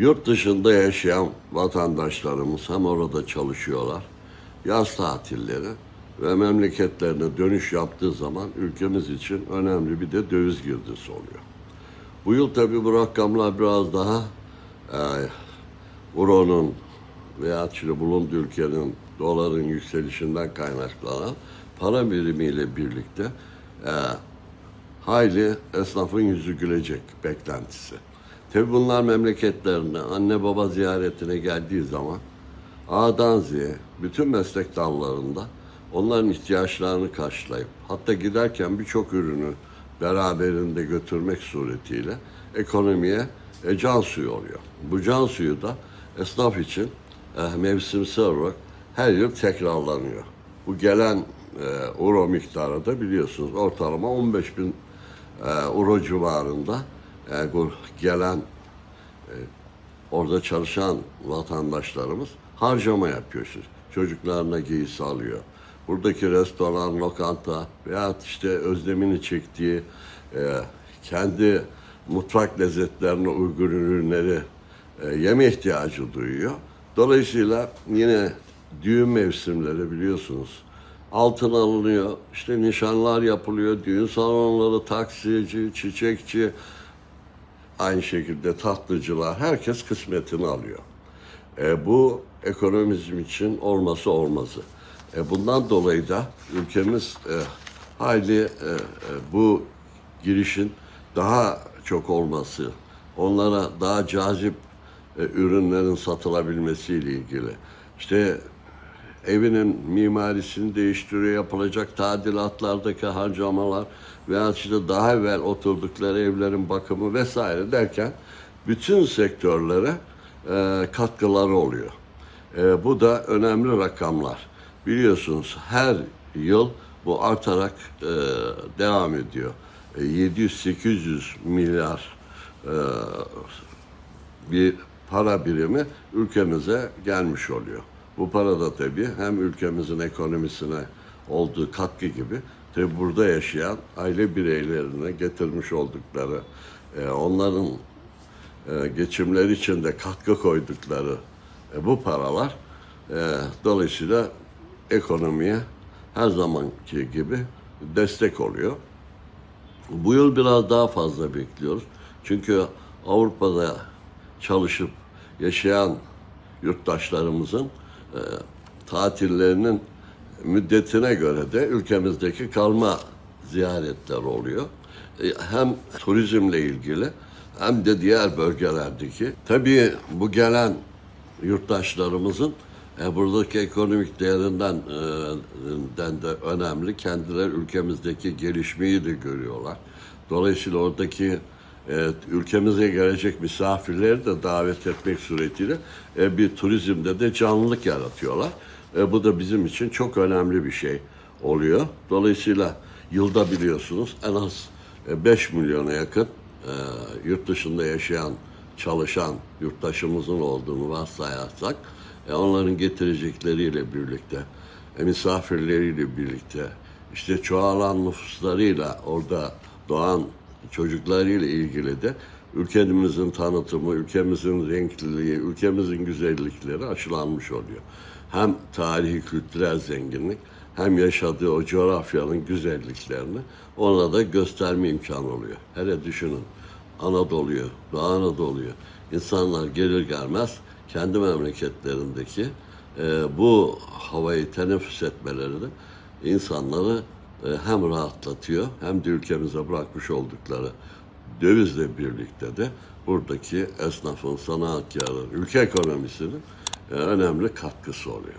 Yurt dışında yaşayan vatandaşlarımız hem orada çalışıyorlar, yaz tatilleri ve memleketlerine dönüş yaptığı zaman ülkemiz için önemli bir de döviz girdisi oluyor. Bu yıl tabii bu rakamlar biraz daha euronun veya içinde bulunduğu ülkenin doların yükselişinden kaynaklanan para birimiyle birlikte hayli esnafın yüzü gülecek beklentisi. Tabi bunlar memleketlerine, anne baba ziyaretine geldiği zaman A'dan Z'ye bütün meslek dallarında onların ihtiyaçlarını karşılayıp hatta giderken birçok ürünü beraberinde götürmek suretiyle ekonomiye can suyu oluyor. Bu can suyu da esnaf için mevsimsel olarak her yıl tekrarlanıyor. Bu gelen euro miktarı da biliyorsunuz ortalama 15 bin euro civarında. Bu gelen orada çalışan vatandaşlarımız harcama yapıyor. Çocuklarına giysi alıyor. Buradaki restoran, lokanta veya işte özlemini çektiği kendi mutfak lezzetlerine uygun ürünleri yeme ihtiyacı duyuyor. Dolayısıyla yine düğün mevsimleri biliyorsunuz altın alınıyor, işte nişanlar yapılıyor, düğün salonları, taksici, çiçekçi, aynı şekilde tatlıcılar, herkes kısmetini alıyor. Bu ekonomizm için olması olmazı. Bundan dolayı da ülkemiz hayli bu girişin daha çok olması, onlara daha cazip ürünlerin satılabilmesiyle ilgili. İşte evinin mimarisini değiştiriyor, yapılacak tadilatlardaki harcamalar veya işte daha evvel oturdukları evlerin bakımı vesaire derken bütün sektörlere katkıları oluyor. Bu da önemli rakamlar. Biliyorsunuz her yıl bu artarak devam ediyor. 700-800 milyar bir para birimi ülkemize gelmiş oluyor. Bu para da tabii hem ülkemizin ekonomisine olduğu katkı gibi tabii burada yaşayan aile bireylerine getirmiş oldukları, onların geçimleri için de katkı koydukları bu paralar dolayısıyla ekonomiye her zamanki gibi destek oluyor. Bu yıl biraz daha fazla bekliyoruz. Çünkü Avrupa'da çalışıp yaşayan yurttaşlarımızın tatillerinin müddetine göre de ülkemizdeki kalma ziyaretler oluyor. Hem turizmle ilgili hem de diğer bölgelerdeki. Tabii bu gelen yurttaşlarımızın buradaki ekonomik değerinden de önemli. Kendileri ülkemizdeki gelişmeyi de görüyorlar. Dolayısıyla oradaki ülkemize gelecek misafirleri de davet etmek suretiyle bir turizmde de canlılık yaratıyorlar. Bu da bizim için çok önemli bir şey oluyor. Dolayısıyla yılda biliyorsunuz en az 5 milyona yakın yurt dışında yaşayan, çalışan yurttaşımızın olduğunu varsayarsak onların getirecekleriyle birlikte, misafirleriyle birlikte, işte çoğalan nüfuslarıyla orada doğan çocuklarıyla ilgili de ülkemizin tanıtımı, ülkemizin renkliliği, ülkemizin güzellikleri aşılanmış oluyor. Hem tarihi kültürel zenginlik hem yaşadığı o coğrafyanın güzelliklerini ona da gösterme imkanı oluyor. Hele düşünün Anadolu'yu, Doğu Anadolu'yu insanlar gelir gelmez kendi memleketlerindeki bu havayı teneffüs etmeleri de insanları hem rahatlatıyor hem de ülkemize bırakmış oldukları dövizle birlikte de buradaki esnafın, sanatkarın, ülke ekonomisinin önemli katkısı oluyor.